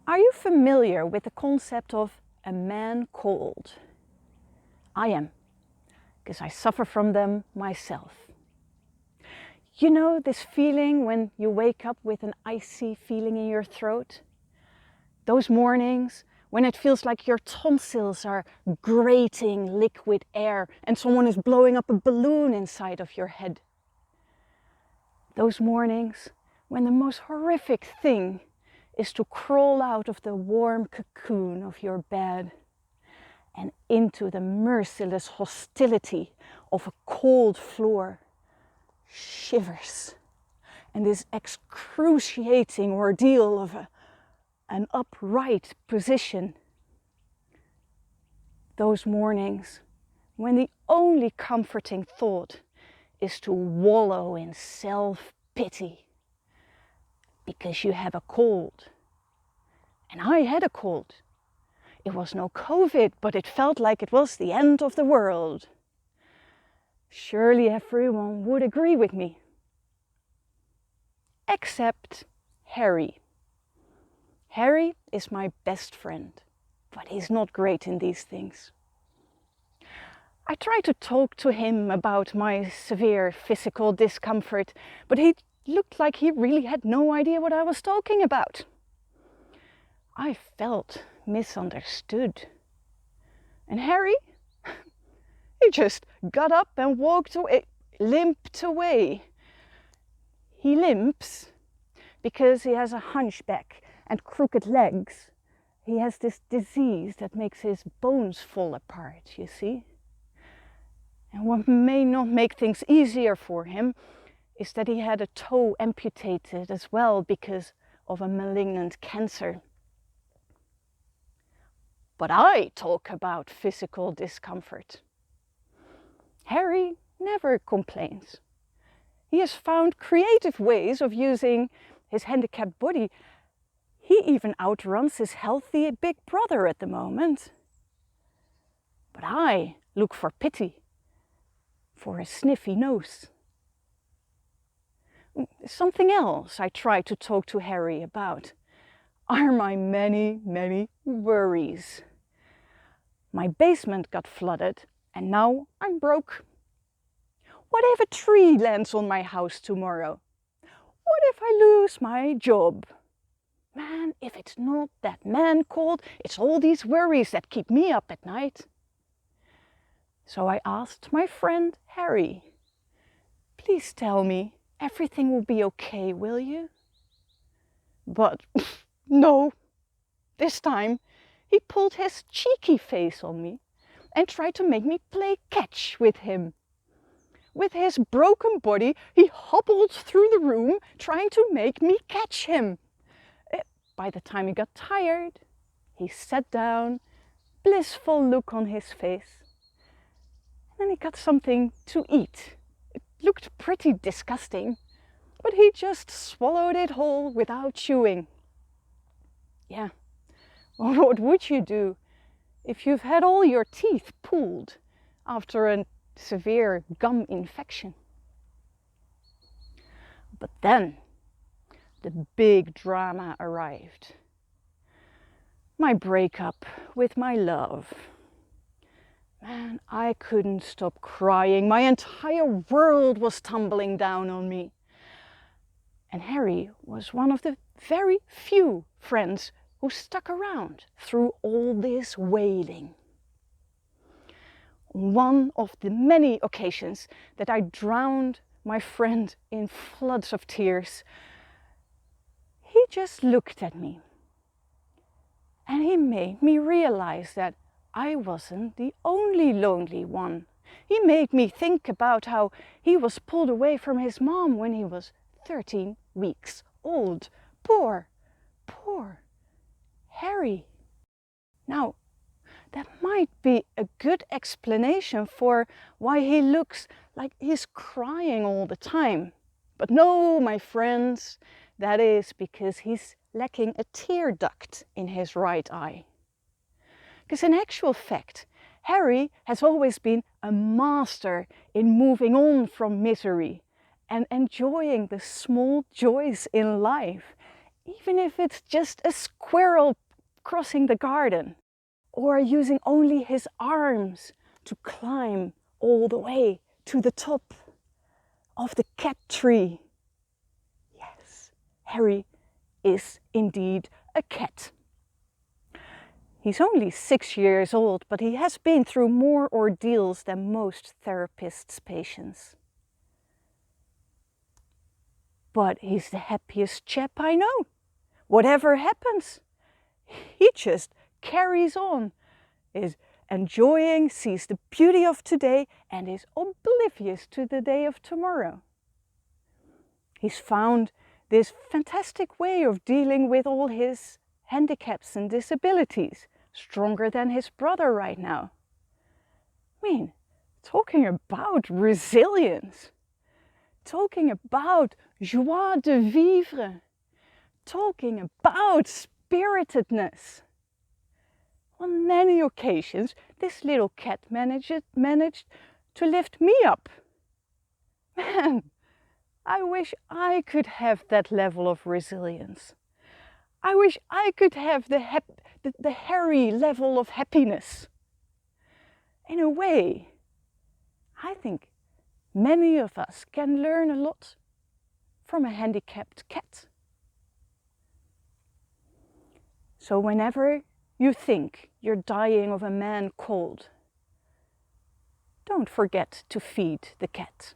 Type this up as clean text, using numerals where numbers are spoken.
Are you familiar with the concept of a man cold? I am, because I suffer from them myself. You know this feeling when you wake up with an icy feeling in your throat? Those mornings when it feels like your tonsils are grating liquid air and someone is blowing up a balloon inside of your head. Those mornings when the most horrific thing is to crawl out of the warm cocoon of your bed and into the merciless hostility of a cold floor, shivers, and this excruciating ordeal of an upright position. Those mornings when the only comforting thought is to wallow in self-pity because you have a cold. And I had a cold. It was no COVID, but it felt like it was the end of the world. Surely everyone would agree with me. Except Harry. Harry is my best friend, but he's not great in these things. I tried to talk to him about my severe physical discomfort, but he looked like he really had no idea what I was talking about. I felt misunderstood. And Harry? He just got up and walked away, limped away. He limps because he has a hunchback and crooked legs. He has this disease that makes his bones fall apart, you see. And what may not make things easier for him is that he had a toe amputated as well because of a malignant cancer. But I talk about physical discomfort. Harry never complains. He has found creative ways of using his handicapped body. He even outruns his healthy big brother at the moment. But I look for pity, for a sniffy nose. Something else I try to talk to Harry about are my many, many worries. My basement got flooded and now I'm broke. What if a tree lands on my house tomorrow? What if I lose my job? Man, if it's not that man cold, it's all these worries that keep me up at night. So I asked my friend Harry, please tell me everything will be okay, will you? But no, this time he pulled his cheeky face on me and tried to make me play catch with him. With his broken body, he hobbled through the room trying to make me catch him. By the time he got tired, he sat down, blissful look on his face. And then he got something to eat. It looked pretty disgusting, but he just swallowed it whole without chewing. Yeah, well, what would you do if you've had all your teeth pulled after a severe gum infection? But then the big drama arrived. My breakup with my love. Man, I couldn't stop crying. My entire world was tumbling down on me. And Harry was one of the very few friends who stuck around through all this wailing. On one of the many occasions that I drowned my friend in floods of tears, he just looked at me and he made me realize that I wasn't the only lonely one. He made me think about how he was pulled away from his mom when he was 13 weeks old. Poor Harry. Now, that might be a good explanation for why he looks like he's crying all the time. But no, my friends, that is because he's lacking a tear duct in his right eye. Because in actual fact, Harry has always been a master in moving on from misery and enjoying the small joys in life, even if it's just a squirrel crossing the garden, or using only his arms to climb all the way to the top of the cat tree. Yes, Harry is indeed a cat. He's only 6 years old, but he has been through more ordeals than most therapists' patients. But he's the happiest chap I know. Whatever happens, he just carries on, is enjoying, sees the beauty of today, and is oblivious to the day of tomorrow. He's found this fantastic way of dealing with all his handicaps and disabilities, stronger than his brother right now. I mean, talking about resilience, talking about joie de vivre, talking about spiritedness. On many occasions, this little cat managed to lift me up. Man, I wish I could have that level of resilience. I wish I could have the Harry level of happiness. In a way, I think many of us can learn a lot from a handicapped cat. So whenever you think you're dying of a man cold, don't forget to feed the cat.